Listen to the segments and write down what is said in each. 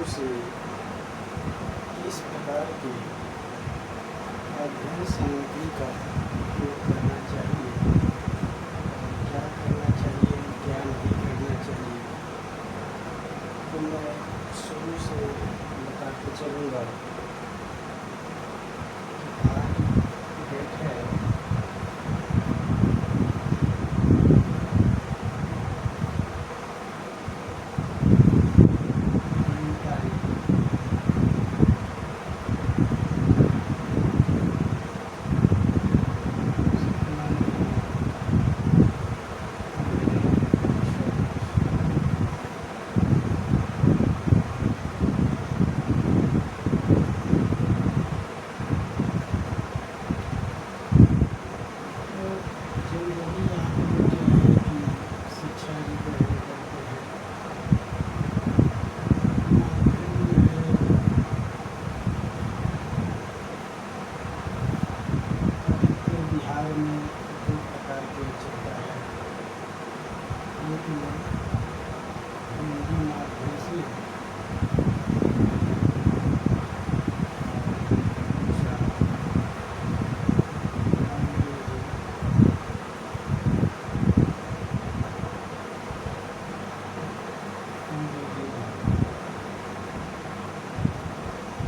शुरू से किस प्रकार के अध्ययन सामग्री का उपयोग करना चाहिए, क्या करना चाहिए, क्या नहीं करना चाहिए, तो मैं शुरू से बताते चलूँगा। आज डेट है 3 तारीख। शिक्षा की पढ़ाई करते हैं, बिहार में 2 प्रकार के चलता है। एक में हिंदी माध्यम से, दूसरा अंग्रेजी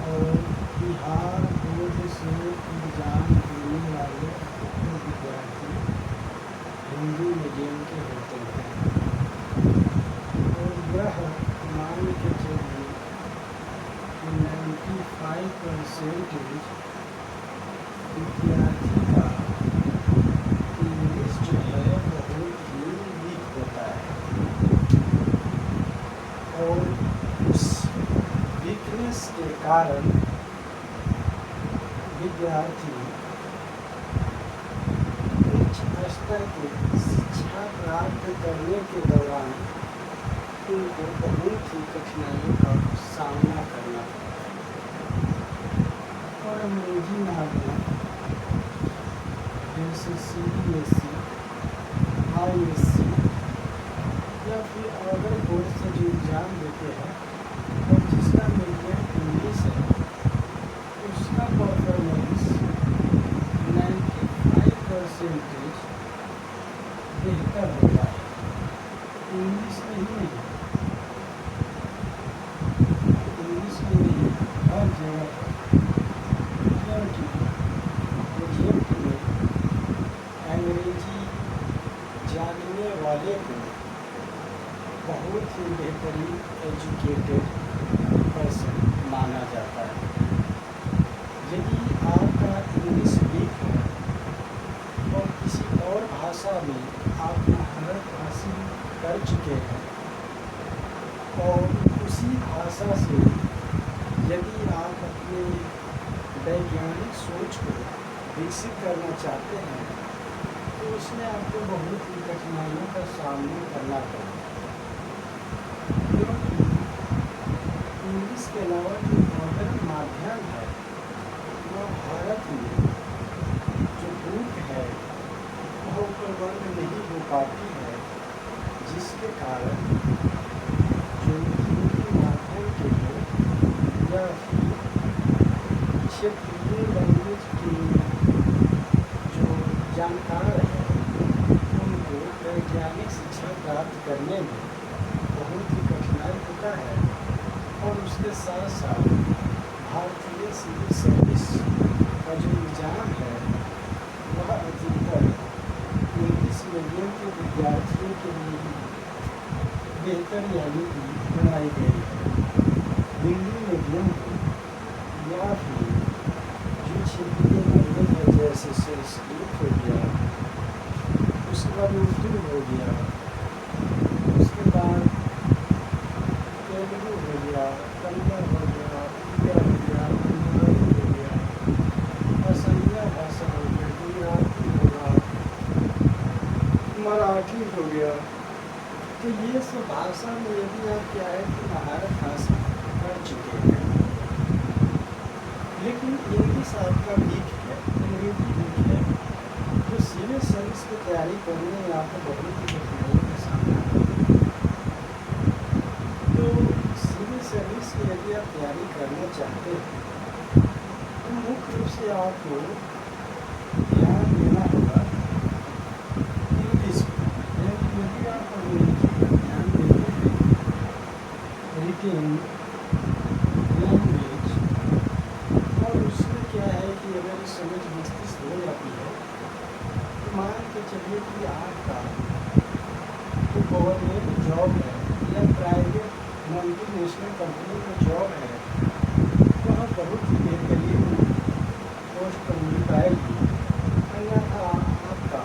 और बिहार बोर्ड से एग्जाम देने वाले अधिकतर विद्यार्थी हिंदी मीडियम के होते हैं। और यह मान के चलिए कि 95% विद्यार्थी का इंग्लिश जो है बहुत ही वीक होता है, और उस वीकनेस के कारण विद्यार्थी उच्च स्तर की शिक्षा प्राप्त करने के दौरान उनको बहुत ही कठिनाइयों का सामना करना पड़ता है। और अंग्रेजी माध्यम जैसे CBSE, ISC या फिर अदर बोर्ड से जो एग्ज़ाम देते हैं और जिसका मीडियम इंग्लिश है, उसका परफॉर्मेंस 95% बेहतर होता है। इंग्लिश में ही नहीं, इंग्लिश में नहीं, हर जगह पर, क्योंकि प्रोजेक्ट में अंग्रेजी जानने वाले को बहुत ही बेहतरीन एजुकेटेड पर्सन माना जाता है। यदि आपका इंग्लिश वीक है और किसी और भाषा में आप महारत हासिल कर चुके हैं और उसी भाषा से यदि आप अपने वैज्ञानिक सोच को विकसित करना चाहते हैं, तो उसमें आपको बहुत ही कठिनाइयों का सामना करना पड़ेगा। क्योंकि इंग्लिश के अलावा जो मॉडर्न माध्यम है, वह भारत में जो बुक है वह उपलब्ध नहीं हो पाती है, जिसके कारण जो हिंदी माध्यम के लोग या फिर क्षेत्रीय लैंग्वेज के जो जानकार हैं, उनको वैज्ञानिक शिक्षा प्राप्त करने में बहुत ही कठिनाई होता है। और उसके साथ साथ भारतीय सिविल सर्विस का जो एग्ज़ाम है, वह अधिकतर इंग्लिश मीडियम के विद्यार्थियों के लिए बेहतर यानी कि बनाई गई है। हिंदी मीडियम को या फिर जो क्षेत्रीय लैंग्वेज है, जैसे संस्कृत हो गया, उसके बाद उर्दू हो गया, उसके बाद तेलुगु हो गया, कन्नड़ हो गया, उड़िया हो गया, बंगाली हो गया, असमिया भाषा हो गया, गुजराती हो गया, मराठी हो गया। तो ये सब भाषा में यदि आप क्या है कि महारत हासिल कर चुके हैं, लेकिन इंग्लिश आपका वीक है, अंग्रेजी वीक है, तो सिविल सर्विस की तैयारी करने में आपको बहुत ही कठिनाइयों का सामना करना है। तो सिविल सर्विस की यदि आप तैयारी करना चाहते हैं तो मुख्य रूप से आपको ध्यान देना होगा इंग्लिश पर। यदि आप अंग्रेजी पर ध्यान देते हैं रिटेन लैंग्वेज, और उसमें क्या है कि अगर समझ मस्तिष्क हो जाती है तो मान के चलिए कि आपका जो गवर्नमेंट जॉब है या प्राइवेट मल्टीनेशनल कंपनी में जॉब है, वहाँ बहुत ही बेहतरीन पोस्ट पर मिल पाएगी, अन्यथा आपका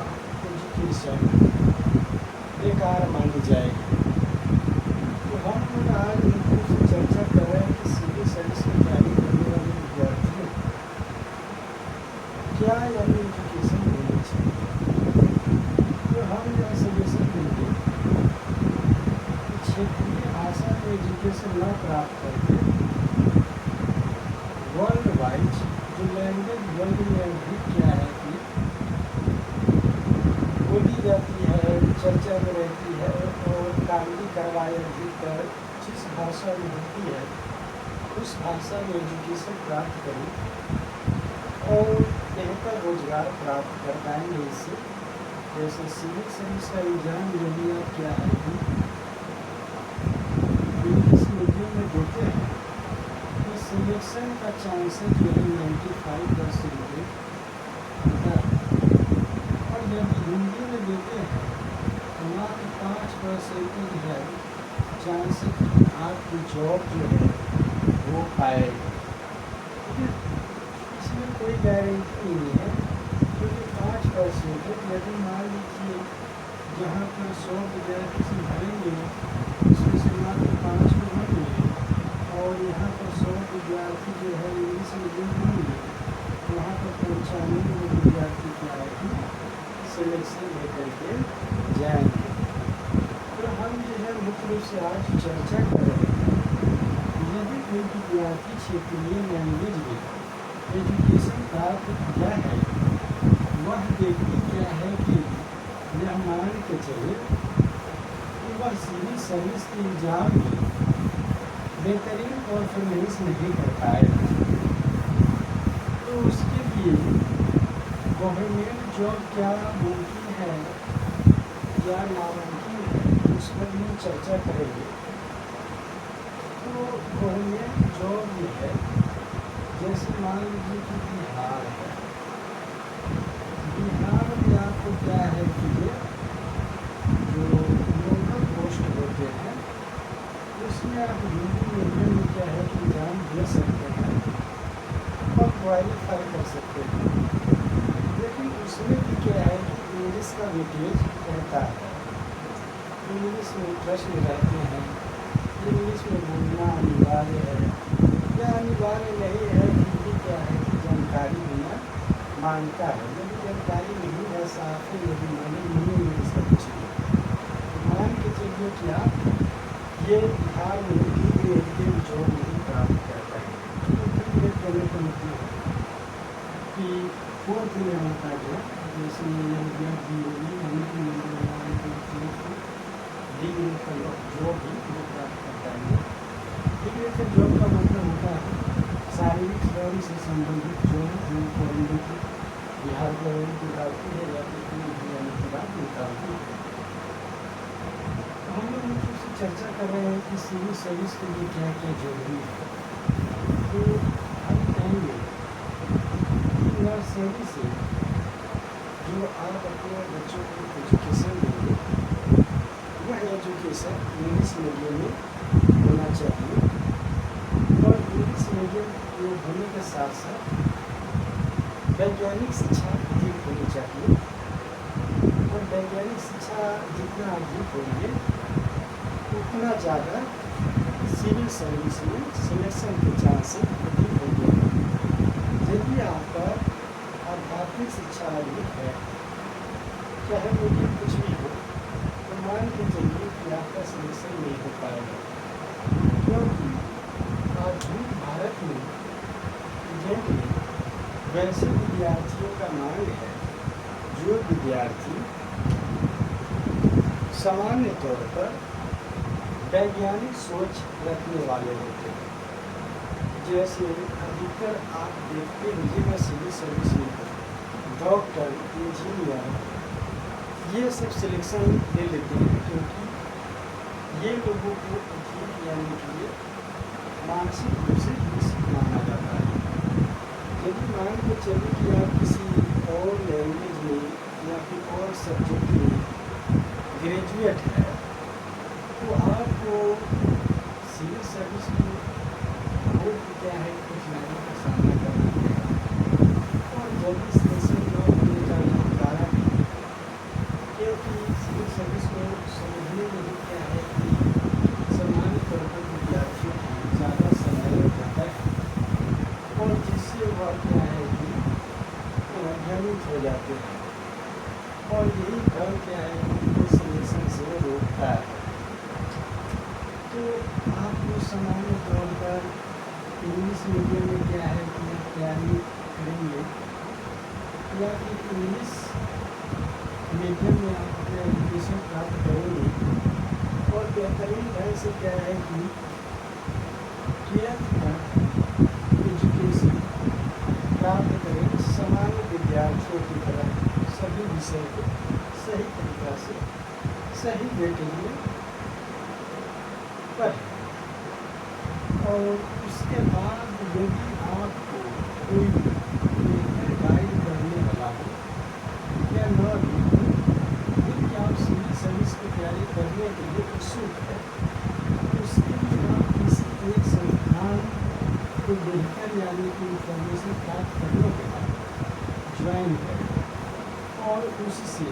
एजुकेशन बेकार मानी जाएगी। तो हम लोग आज मुख्य से चर्चा कर रहे हैं कि सिविल सर्विस की तैयारी करने वाले विद्यार्थियों क्या यानी एजुकेशन होनी चाहिए। तो हम यह सजेशन देंगे कि क्षेत्रीय भाषा में एजुकेशन न प्राप्त करके वर्ल्ड वाइड जो लैंग्वेज वर्ल्ड में भी क्या है कि बोली जाती है, चर्चा में रहती है और कानूनी कार्रवाई अधिकतर जिस भाषा में होती है उस भाषा में एजुकेशन प्राप्त करें और बेहतर रोजगार प्राप्त कर पाएंगे। इससे जैसे सिविल सर्विस का एग्जाम यदि आप क्या है कि इंग्लिश मीडियम में देते हैं तो सिलेक्शन का चांसेस जो है 95% होता है, और यदि हिंदी में देते हैं तो मात्र 5% है चांसेस आपकी जॉब जो है वो पाएगी। इसमें कोई गारंटी नहीं है क्योंकि 5% है। यदि मान लीजिए जहाँ पर 100 विद्यार्थी से भरेंगे उसमें से मात्र 5 को भरेंगे, और यहाँ पर 100 विद्यार्थी जो है इंग्लिश मीडियम होंगे, वहाँ पर 95 विद्यार्थी क्या है कि सिलेक्शन लेकर के जाएंगे। तो हम जो है मुख्य रूप से आज चर्चा कर रहे हैं यदि कोई विद्यार्थी क्षेत्रीय लैंग्वेज में एजुकेशन प्राप्त किया है, वह व्यक्ति क्या है कि यह मान के चले कि वह सिविल सर्विस के एग्जाम में बेहतरीन परफॉर्मेंस नहीं कर पाएगा, तो उसके लिए गवर्नमेंट जॉब क्या मुमकिन है या नामुमकिन है उस पर भी चर्चा करेंगे। तो गवर्नमेंट जॉब जो है जैसे मान लीजिए कि बिहार है, बिहार में आपको क्या है कि जो लोकल पोस्ट होते हैं उसमें आप हिंदी मीडियम में क्या है कि एग्जाम दे सकते हैं और क्वालिफाई कर सकते हैं, लेकिन उसमें भी क्या है कि इंग्लिश का वेटेज रहता है। इंग्लिश में प्रश्न रहते हैं, इंग्लिश में बोलना अनिवार्य है या अनिवार्य नहीं है, फिर भी क्या है कि जानकारी होना मांगता है। यदि जानकारी नहीं है साफ है, यदि माने नहीं इंग्लिश का कुछ नहीं, तो मान के चलिए क्या ये बिहार में डी ग्रेड के जॉब नहीं प्राप्त कर पाएंगे। तो डी ग्रेड करने का मतलब है कि 4th लेवल का जो जैसे ये हो गया डी ग्रेड का जॉब भी वो प्राप्त कर पाएंगे। डी ग्रेड का जॉब का मतलब होता है शारीरिक श्रम से संबंधित जॉब जो गवर्नमेंट बिहार गवर्नमेंट निकालती है या फिर कोई भी आने के बाद निकालती है। हम लोग उससे चर्चा कर रहे हैं कि सिविल सर्विस के लिए क्या क्या जरूरी है। तो हम कहेंगे कि नर्सरी से जो आप अपने बच्चों को एजुकेशन देंगे वह एजुकेशन इंग्लिश मीडियम में होना चाहिए, और इंग्लिश मीडियम में होने के साथ साथ वैज्ञानिक शिक्षा अधिक होनी चाहिए, और वैज्ञानिक शिक्षा जितना अधिक होंगे उतना ज़्यादा सिविल सर्विस में सिलेक्शन के चांसेस अधिक होंगे। यदि आपका आध्यात्मिक शिक्षा अधिक है, चाहे मीडियम कुछ भी हो, तो मान के चलिए कि आपका सिलेक्शन नहीं हो पाएगा, क्योंकि आधुनिक भारत में इंडियन में वैसे विद्यार्थियों का मांग है जो विद्यार्थी सामान्य तौर पर वैज्ञानिक सोच रखने वाले होते हैं। जैसे अधिकतर आप देखते रहिएगा सिविल सर्विस में डॉक्टर, इंजीनियर ये सब सिलेक्शन ले लेते हैं, क्योंकि ये लोगों को अधिक यानी कि मानसिक रूप से विकसित माना जाता है। यदि मान के चलिए कि आप किसी और लैंग्वेज में या फिर और सब्जेक्ट में ग्रेजुएट है, तो आपको सिविल सर्विस में बहुत क्या है कठिनाई का सामना करना पड़ेगा और जल्दी सिलेक्शन जॉब मिल जाना कारण है, क्योंकि सिविल सर्विस को समझने में भी क्या है कि सामान्य तौर पर विद्यार्थियों को ज़्यादा समय लग जाता है और जिससे वह क्या है कि भ्रमित हो जाते हैं और यही कारण क्या है उनको सिलेक्शन से रोकता है। तो आपको सामान्य तौर पर इंग्लिश मीडियम में क्या है कि तैयारी करेंगे या फिर इंग्लिश मीडियम में आप अपना एजुकेशन प्राप्त करेंगे और बेहतरीन ढंग से क्या है कि 12th का एजुकेशन प्राप्त करें सामान्य विद्यार्थियों की तरह सभी विषय को सही तरीक़ा से सही वेटेज में पढ़ें। और उसके बाद यदि आपको कोई बेहतर गाइड करने वाला हो या न भी हो, यदि आप सिविल सर्विस की तैयारी करने के लिए उत्सुक है, उसके लिए आप किसी एक संस्थान को बेहतर यानी कि इंफॉर्मेशन प्राप्त करने के बाद ज्वाइन करें और उससे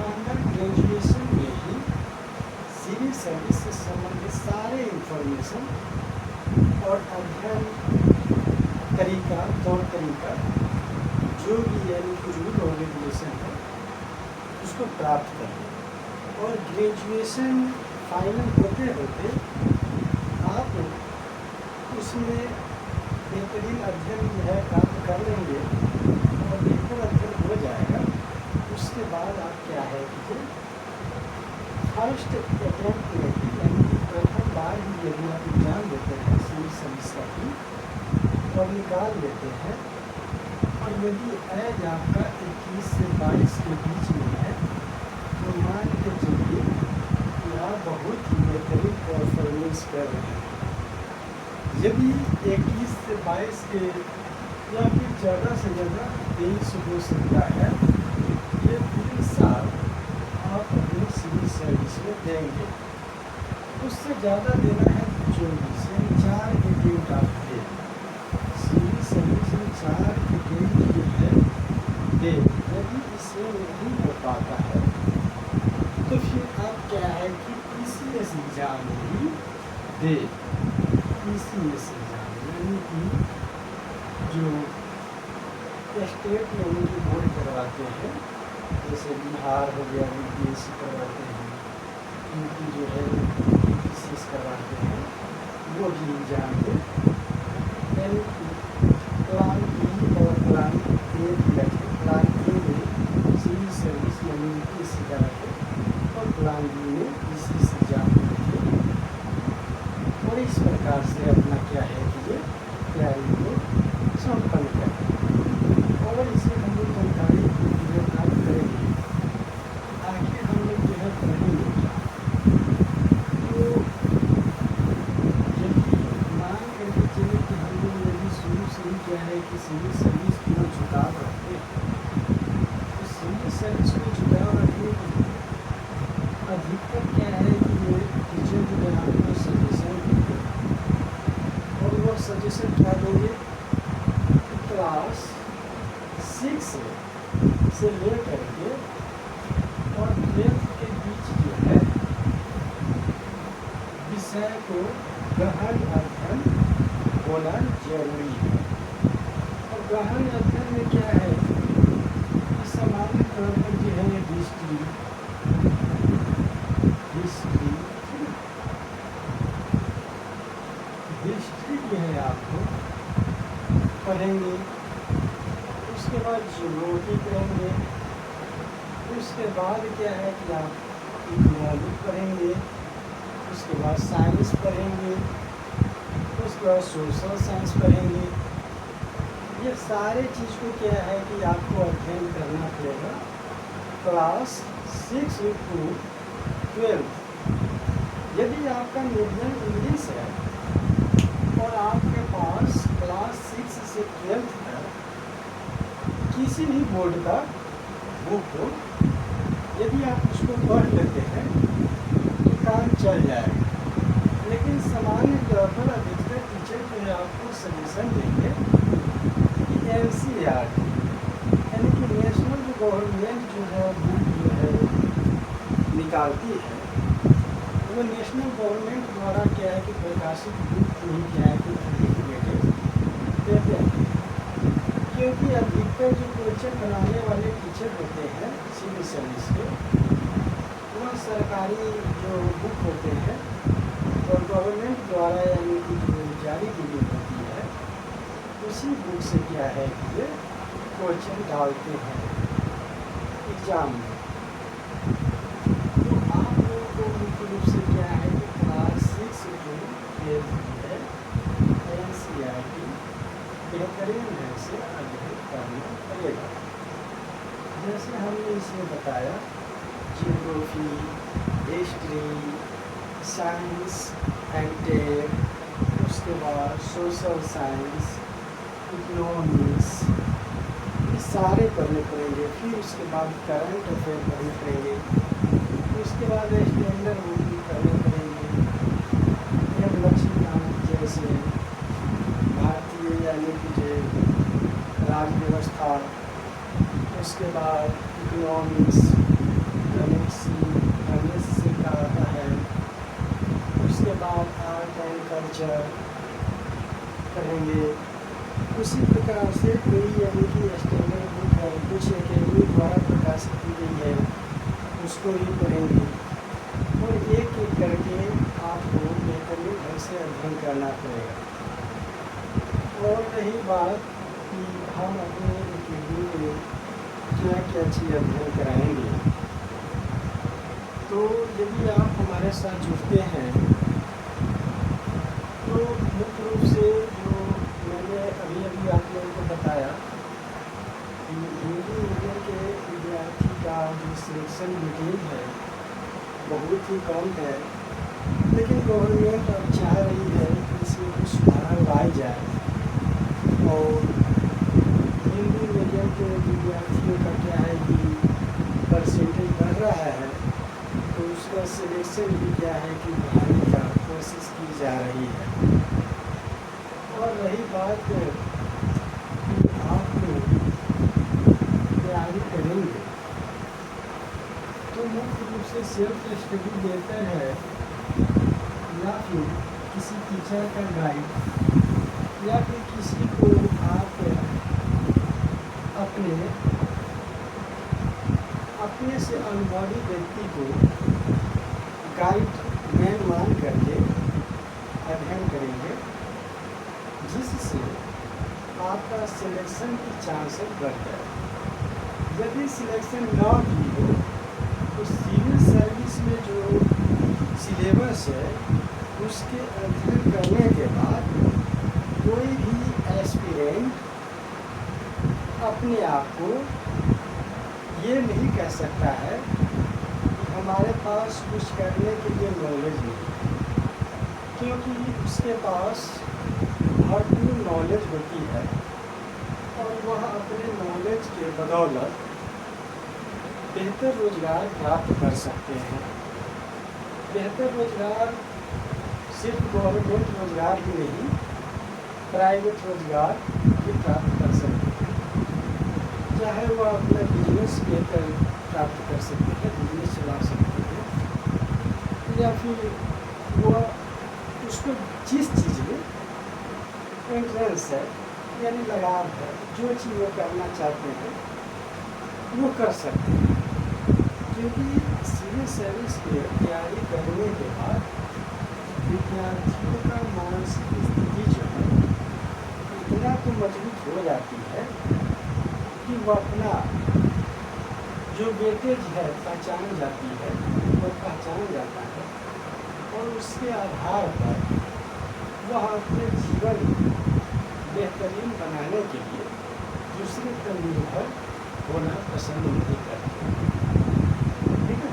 अंडर ग्रेजुएशन में ही सिविल सर्विस से संबंधित सारे इंफॉर्मेशन और अध्ययन तरीका तौर तरीका जो भी यानी कि रूल और रेगुलेशन है उसको प्राप्त करें और ग्रेजुएशन फाइनल होते होते आप उसमें बेहतरीन अध्ययन जो है प्राप्त कर लेंगे और बेहतर अध्ययन हो जाएगा। उसके बाद आप क्या है कि फर्स्ट अटेम्प्ट में ही यानी कि प्रथम बार ही यदि आप एग्जाम देते हैं सिविल सर्विस का ही और निकाल लेते हैं और यदि एज आपका 21 से 22 के बीच में है तो मान के चलिए कि आप बहुत ही बेहतरीन परफॉर्मेंस कर रहे हैं। यदि 21 से 22 के या फिर ज़्यादा से ज़्यादा 23 हो सकता है, ये 3 साल आप अपनी सिविल सर्विस में देंगे। उससे ज़्यादा देना है 24 यानी 4 अटेम्प्ट आप दें। सिविल सर्विस में 4 अटेम्प्ट जो है दे, यदि इसमें नहीं हो पाता है तो फिर आप क्या है कि PCS एग्जाम ही दे। PCS एग्जाम यानी कि जो स्टेट लेवल की बोर्ड करवाते हैं, जैसे बिहार हो गया UPSC करवाते हैं, उनकी जो है PCS करवाते हैं, वो भी एग्जाम दे। यानी कि प्लान बी और प्लान ए भी रखें। प्लान ए में सिविल सर्विस यानी UPSC का रखें और प्लान बी में PCS एग्जाम रखें और इस प्रकार से अपना क्या है कि ये तैयारी को संपन्न करें और इसे हम लोग जानकारी जो है प्राप्त करेंगे। आगे हम लोग जो है पढ़ेंगे क्या, तो यदि मान करके चले कि हम लोग यदि शुरू से ही क्या है कि सिविल सर्विस की ओर झुकाव रखते हैं तो सिविल सर्विस में झुकाव रखने के लिए अधिकतर क्या है कि मेरे टीचर जो है आपको सजेशन देंगे और वो सजेशन क्या देंगे, क्लास 6 से लेकर के और 12th के बीच जो है विषय को गहन अध्ययन होना जरूरी है। और गहन अध्ययन में क्या है कि सामान्य तौर पर जो है हिस्ट्री जो है आपको पढ़ेंगे। उसके बाद ज्योग्राफी पढ़ेंगे। उसके बाद क्या है कि आप इकोनॉमिक पढ़ेंगे। उसके बाद साइंस पढ़ेंगे। उसके आपका सोशल साइंस पढ़ेंगे। ये सारे चीज़ को क्या है कि आपको अध्ययन करना पड़ेगा क्लास 6 to 12। यदि आपका मीडियम इंग्लिश है और आपके पास क्लास 6 से 12 तक किसी भी बोर्ड का बुक हो, यदि आप उसको पढ़ लेते हैं तो काम चल जाएगा। लेकिन सामान्य तौर पर अधिकतर टीचर जो है आपको सजेशन देंगे कि NCERT यानी कि नेशनल जो गवर्नमेंट जो है बुक जो है निकालती है, वो नेशनल गवर्नमेंट द्वारा क्या है कि प्रकाशित बुक को ही क्या है कि अधिक वेटेज देते हैं। क्योंकि अधिकतर जो क्वेश्चन बनाने वाले टीचर होते हैं सिविल सर्विस के, वह सरकारी जो बुक होते हैं और गवर्नमेंट द्वारा यानी कि जो जारी की गई होती है, उसी बुक से क्या है कि ये क्वेश्चन डालते हैं एग्जाम में। तो आप लोगों को मुख्य रूप से क्या है कि क्लास 6 to 12 है NCERT बेहतरीन ढंग से अध्ययन करना पड़ेगा। जैसे हमने इसमें बताया geography, history, science and tech, उसके बाद सोशल साइंस, इकोनॉमिक्स, ये सारे पढ़ने पड़ेंगे। फिर उसके बाद करंट अफेयर पढ़ने पड़ेंगे, उसके बाद स्टैंडर्ड बुकिंग करने पड़ेंगे। एम लक्ष्मीकांत जैसे भारतीय यानी कि जो राज्य व्यवस्था, उसके बाद इकोनॉमिक्स गणेश से का आता है, उसके बाद आर्ट एंड कल्चर पढ़ेंगे। उसी प्रकार से कोई यानी कि स्टैंडर्ड बुक है, कुछ अकेडमी द्वारा प्रकाशित की गई है, उसको ही पढ़ेंगे। और एक एक करके आपको बेहतरीन ढंग से अध्ययन करना पड़ेगा। और रही बात कि हम अपने अकेडमी में क्या क्या चीज़ अध्ययन कराएंगे, तो यदि आप हमारे साथ जुड़ते हैं तो मुख्य रूप से जो मैंने अभी आप लोगों को बताया कि हिंदी मीडियम के विद्यार्थी का जो सिलेक्शन रूटीन है बहुत ही कम है, लेकिन गवर्नमेंट अब चाह रही है कि इसमें कुछ सुधार लाई जाए और हिंदी मीडियम के विद्यार्थियों का क्या है कि परसेंटेज बढ़ रहा है, तो उसका सिलेक्शन भी क्या है कि बढ़ाने का कोशिश की जा रही है। और रही बात कि आप लोग तैयारी करेंगे तो मुख्य रूप से सेल्फ स्टडी बेहतर है या फिर किसी टीचर का गाइड या फिर किसी को आप अपने से अनुभवी व्यक्ति को गाइड मैन मान करके अध्ययन करेंगे, जिससे आपका सिलेक्शन की चांसेस बढ़ जाए। यदि सिलेक्शन ना भी हो तो सिविल सर्विस में जो सिलेबस है उसके अध्ययन करने के बाद कोई भी एस्पिरेंट अपने आप को ये नहीं कह सकता है कि हमारे पास कुछ करने के लिए नॉलेज नहीं, क्योंकि उसके पास भरपूर नॉलेज होती है और वह अपने नॉलेज के बदौलत बेहतर रोजगार प्राप्त कर सकते हैं। बेहतर रोजगार सिर्फ गवर्नमेंट रोजगार ही नहीं, प्राइवेट रोजगार भी प्राप्त कर सकते हैं। चाहे वह अपना बिजनेस बेहतर प्राप्त कर सकते हैं, बिजनेस चला सकते हैं, या फिर वह उसको जिस चीज़ में इंटरेस्ट है यानी लगाव है, जो चीज़ वो करना चाहते हैं वो कर सकते हैं। क्योंकि सिविल सर्विस की तैयारी करने के बाद विद्यार्थियों का मानसिक स्थिति जो है इतना तो मजबूत हो जाती है कि वह अपना जो वेटेज है पहचान जाती है, वो पहचान जाता है और उसके आधार पर वह अपने जीवन बेहतरीन बनाने के लिए दूसरे पर निर्भर होना पसंद नहीं करते। ठीक है,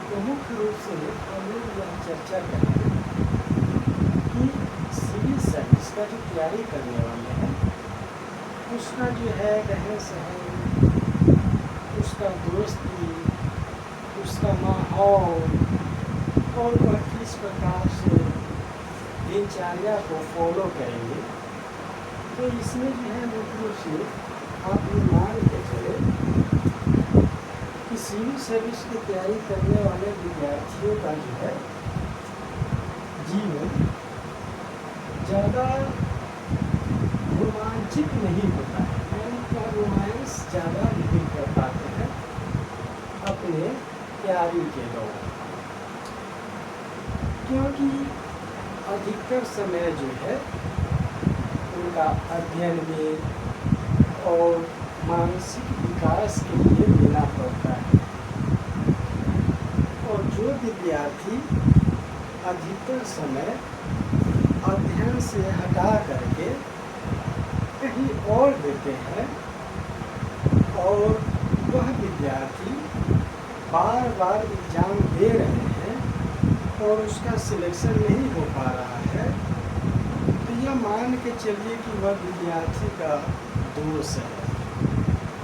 तो मुख्य रूप से हम लोग यह चर्चा करेंगे कि सिविल सर्विस का जो तैयारी करने वाले हैं उसका जो है रहन सहन, उसका दोस्ती, उसका माहौल और वह किस प्रकार से दिनचर्या को फॉलो करेंगे। तो इसमें जो है मुख्य रूप से आप ये मान के चले कि सिविल सर्विस की तैयारी करने वाले विद्यार्थियों का जो है जीवन ज़्यादा रोमांचिक नहीं होता है, यानी कि रोमांस ज़्यादा नहीं कर पाते हैं अपने तैयारी के दौरान, क्योंकि अधिकतर समय जो है उनका अध्ययन में और मानसिक विकास के लिए देना पड़ता है। और जो विद्यार्थी अधिकतर समय अध्ययन से हटा करके कहीं और देते हैं और वह विद्यार्थी बार बार एग्ज़ाम दे रहे हैं और उसका सिलेक्शन नहीं हो पा रहा है, तो यह मान के चलिए कि वह विद्यार्थी का दोष है।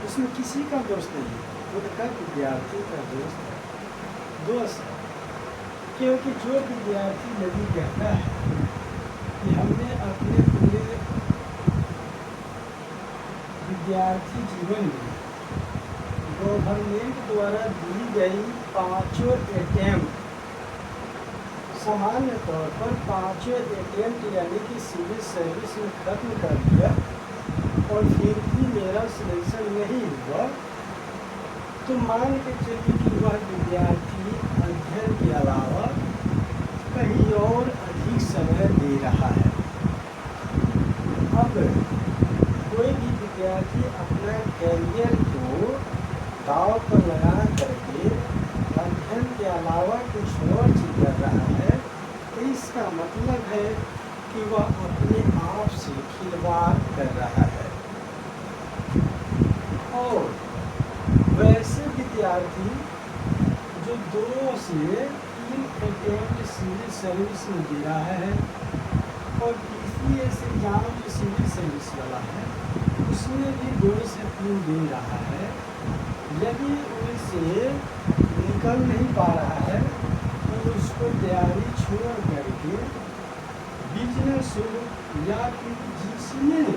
उसमें किसी का दोष नहीं, खुद का विद्यार्थी का दोष है। क्योंकि जो विद्यार्थी यदि कहता है कि हमने अपने पूरे विद्यार्थी जीवन में गवर्नमेंट द्वारा दी गई 5 अटेम्प्ट, सामान्य तौर पर 5 अटेम्प्ट यानी कि सिविल सर्विस में खत्म कर दिया और फिर भी मेरा सिलेक्शन नहीं हुआ, तो मान के चलिए कि वह विद्यार्थी अध्ययन के अलावा कहीं और अधिक समय दे रहा है। अब कोई भी विद्यार्थी अपना कैरियर को दांव पर लगा करके अध्ययन के अलावा कुछ और चीज कर रहा है, तो इसका मतलब है कि वह अपने आप से खिलवाड़ कर रहा है। और वैसे विद्यार्थी जो 2 से 3 अटेम्प्ट सिविल सर्विस में दे रहा है और PCS एग्जाम जो सिविल सर्विस वाला है उसमें भी 2 से 3 दे रहा है, यदि उनसे निकल नहीं पा रहा है तो उसको तैयारी छोड़ करके बिजनेस या फिर जिसमें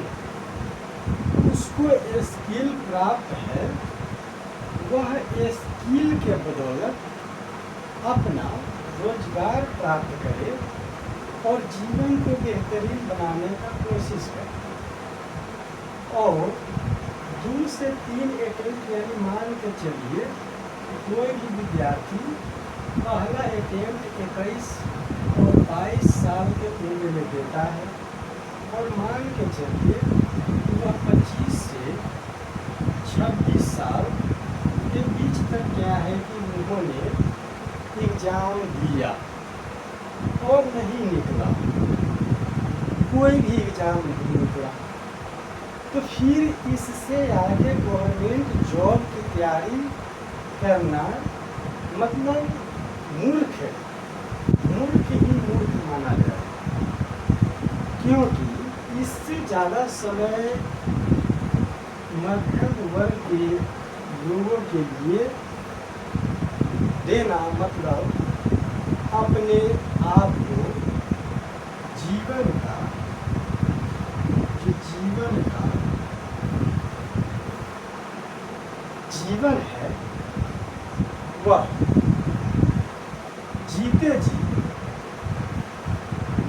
उसको स्किल प्राप्त है वह स्किल के बदौलत अपना रोजगार प्राप्त करे और जीवन को बेहतरीन बनाने का कोशिश करे। और 2 से 3 अटेम्प्ट यानी मान के चलिए कोई भी विद्यार्थी पहला अटेम्प्ट 21 और 22 साल के उम्र में देता है और मान के चलिए वह 25 से 26 साल के बीच तक क्या है कि उन्होंने एग्ज़ाम दिया और नहीं निकला, कोई भी एग्ज़ाम नहीं निकला, तो फिर इससे आगे गवर्नमेंट जॉब की तैयारी करना मतलब मूर्ख ही मूर्ख माना जाए, क्योंकि इससे ज़्यादा समय मध्यम वर्ग के लोगों के लिए देना मतलब अपने आप को जीवन का जीवन है वह जीते जी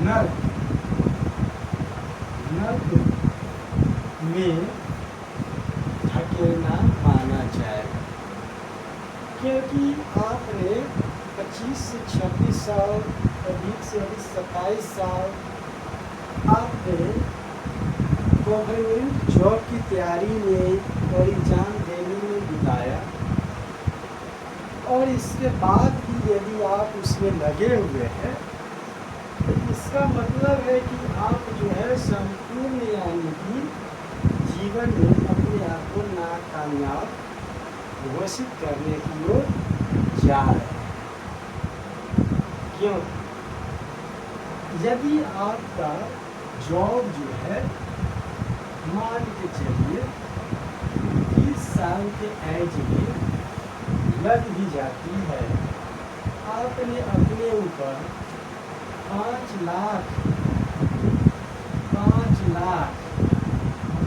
नर्क में धकेलना माना जाएगा, क्योंकि आपने 25 से 26 साल, अधिक से अधिक 27 साल आपने गवर्नमेंट जॉब की तैयारी में और एग्ज़ाम देने में बिताया, और इसके बाद भी यदि आप उसमें लगे हुए हैं तो इस इसका मतलब है कि आप जो है संपूर्ण यानी कि जीवन में अपने आप को नाकामयाब घोषित करने की ओर जा रहे हैं। क्यों? यदि आपका जॉब जो है मान के चलिए 30 साल के एज में लग भी जाती है, आपने अपने ऊपर 5 लाख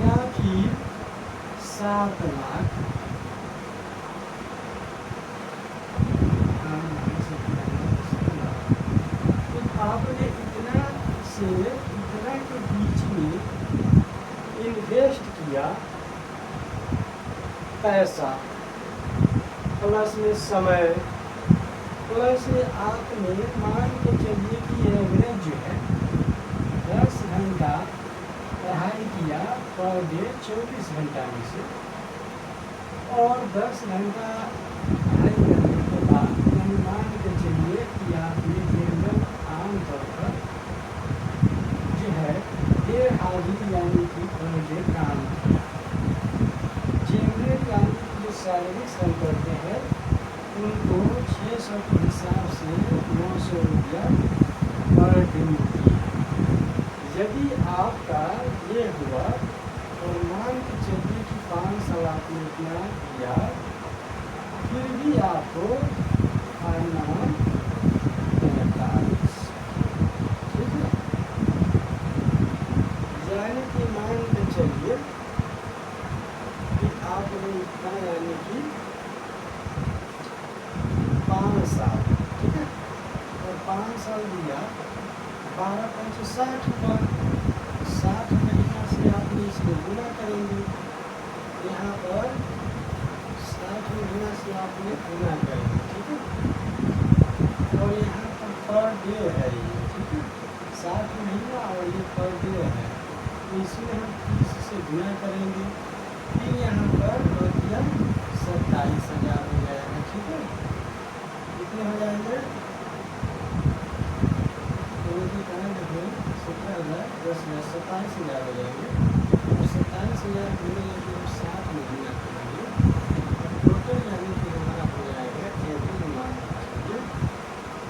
या फिर 7 लाख तो आपने इतना के बीच में इन्वेस्ट किया पैसा, प्लस में समय, प्लस में आपने मान के चलिए कि एवरेज जो है 10 घंटा पढ़ाई किया पर डे 24 घंटा में से, और 10 घंटा पढ़ाई करने के बाद मान के चलिए कि आपने जनरल आमतौर पर जो है 1.5 हाजिरी यानी कि पर डे काम किया। जनरल यानी कि जो शारीरिक श्रम करते हैं उनको 600 के हिसाब से 900 रुपया पर दिन मिलती है। यदि आपका ये हुआ और मान के चलिए कि 5 साल आपने इतना किया, फिर भी आपको आना 45, ठीक है। यानी कि मान के चलिए कि आपने इतना यानी कि 5 साल, ठीक है, और 5 साल दिया 12 5 60 पर 60 महीना से आपने इसको गुना करेंगे। यहाँ पर 60 महीना से आपने गुना करेंगे, ठीक है, और यहाँ पर डे है ये, ठीक है, 60 महीना और ये पर डे है, तो इसमें हम 30 से गुना करेंगे, फिर यहाँ पर रुपया 27,000 हो जाएगा, ठीक है। कितने हो जाएंगे? 27,000 हो जाएंगे, और 27,000 गुने यदि हम 7 महीना करेंगे टोटल यानी कि हमारा हो जाएगा एवरेज मान लीजिए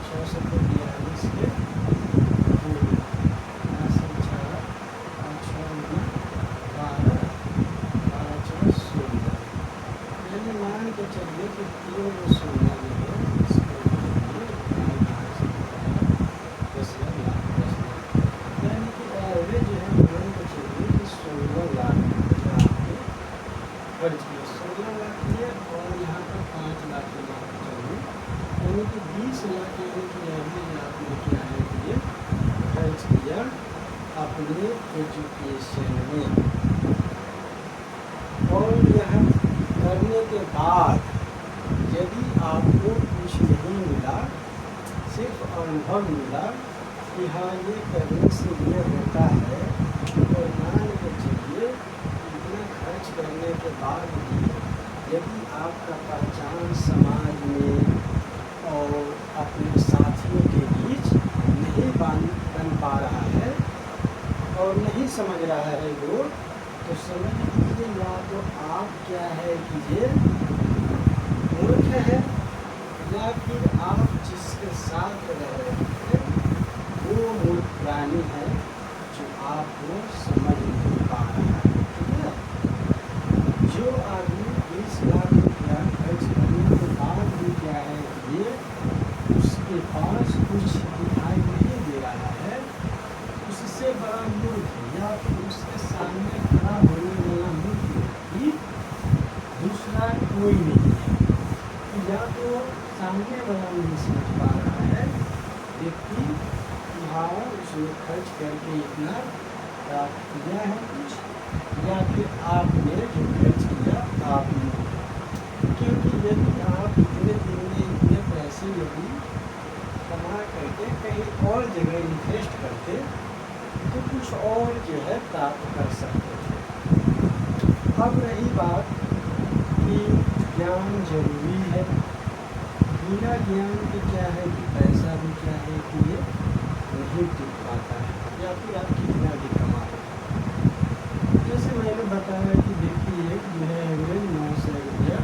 642 के 16 यानी मान के चलिए कि 3 यानी कि एवरेज जो है मान के चलिए कि 16 लाख खर्च किए, 16 लाख किए, और यहाँ पर 5 लाख के मान के चलिए यानी कि 20 लाख यानी कि एवरेज आपने क्या है कि ये खर्च किया अपने एजुकेशन में। और यह करने के बाद यदि आपको कुछ नहीं मिला, सिर्फ अनुभव मिला कि हाँ ये करने से ये होता है, और मान के चलिए इतना खर्च करने के बाद भी यदि आपका पहचान समाज में और अपने साथियों के बीच नहीं बन पा रहा है और नहीं समझ रहा है लोग, तो समझ लीजिए या तो आप क्या है कि ये मूर्ख है, या फिर आप जिसके साथ रह रहे हैं वो मूर्ख प्राणी है जो आपको समझ नहीं पा रहा है, ठीक है। जो आदमी 20 लाख रुपया खर्च करने के बाद भी क्या है ये उसके पास कुछ दिखाई नहीं दे रहा है, उससे बड़ा मूर्ख है, या फिर उसके सामने खड़ा होने वाला मूर्ख व्यक्ति दूसरा कोई नहीं है। या तो सामने वाला नहीं समझ पा रहा है व्यक्ति, हाँ उसने खर्च करके इतना प्राप्त किया है कुछ, या फिर आपने जो खर्च किया आपने, क्योंकि यदि आप इतने दिन में इतने पैसे यदि कमा करके कहीं और जगह इन्वेस्ट करते तो कुछ और जो है प्राप्त कर सकते थे। अब रही बात कि ज्ञान जरूरी है, बिना ज्ञान के क्या है कि पैसा भी क्या है कि ये नहीं अधिक टिक पाता है या फिर आप कितना भी कमा रहे हैं। जैसे मैंने बताया कि देखिए जो है एवरेज 900 रुपया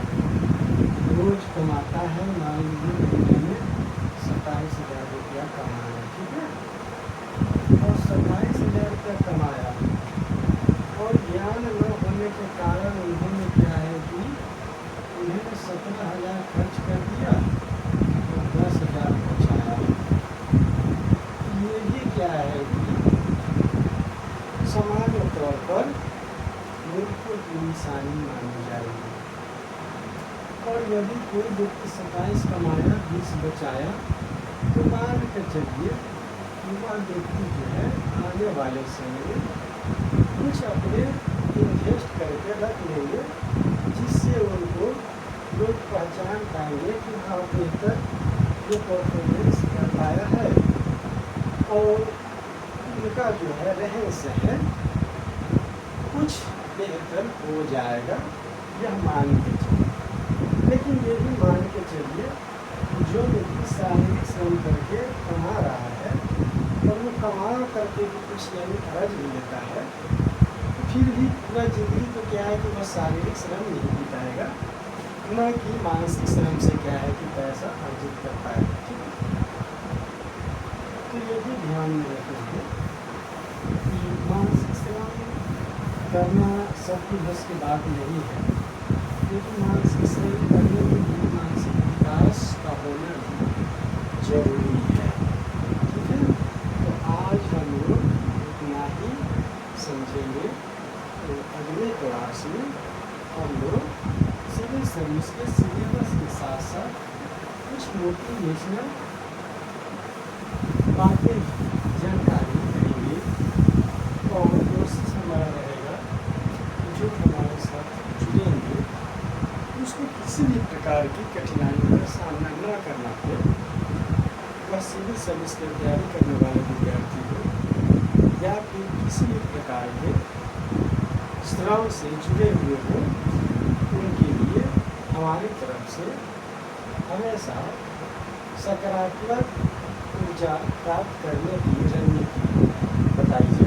रोज कमाता है, मान लीजिए महीने में 27,000 रुपया कमाया, ठीक है। और 27,000 रुपया कमाया और ज्ञान न होने के कारण उन्होंने क्या है कि उन्होंने 17,000 खर्च कर दिया और 10,000 बचाया। ये भी क्या है कि सामान्य तौर पर मूर्खों की निशानी मानी जाएगी। और यदि कोई व्यक्ति 27 कमाया 20 बचाया तो मान के चलिए युवा व्यक्ति जो है आने वाले समय में कुछ अपने इन्वेस्ट करके रख लेंगे, जिससे उनको लोग पहचान पाएंगे कि हाँ बेहतर ये परफॉर्मेंस कर पाया है और उनका जो है रहन सहन कुछ बेहतर हो जाएगा, यह मान के चलिए। लेकिन ये भी मान के चलिए जो व्यक्ति शारीरिक श्रम करके कमा रहा है और वो कमा करके भी कुछ यानी खर्च भी लेता है, तो फिर भी पूरा जिंदगी तो क्या है कि वह शारीरिक श्रम नहीं बिताएगा, न कि मानसिक श्रम से क्या है कि पैसा अर्जित कर पाएगा, ठीक है। तो ये भी ध्यान में रखेंगे कि मानसिक श्रम करना सबकी बस की बात नहीं है, क्योंकि मानसिक श्रम करने में भी मानसिक विकास का होना भी जरूरी है, ठीक है। तो आज हम लोग इतना ही समझेंगे। तो अगले क्लास में हम लोग सिविल सर्विस के सिलेबस के साथ साथ कुछ मोटिवेशनल बातें जानकारी देंगे और कोशिश हमारा रहेगा जो हमारे साथ जुड़ेंगे उसको किसी भी प्रकार की कठिनाइयों का सामना न करना पड़े। वह सिविल सर्विस की तैयारी करने वाले विद्यार्थी हो या फिर किसी भी प्रकार के श्रम से जुड़े हुए हो, उनके लिए हमारी तरफ से हमेशा सकारात्मक ऊर्जा प्राप्त करने की रणनीति बताई जाए।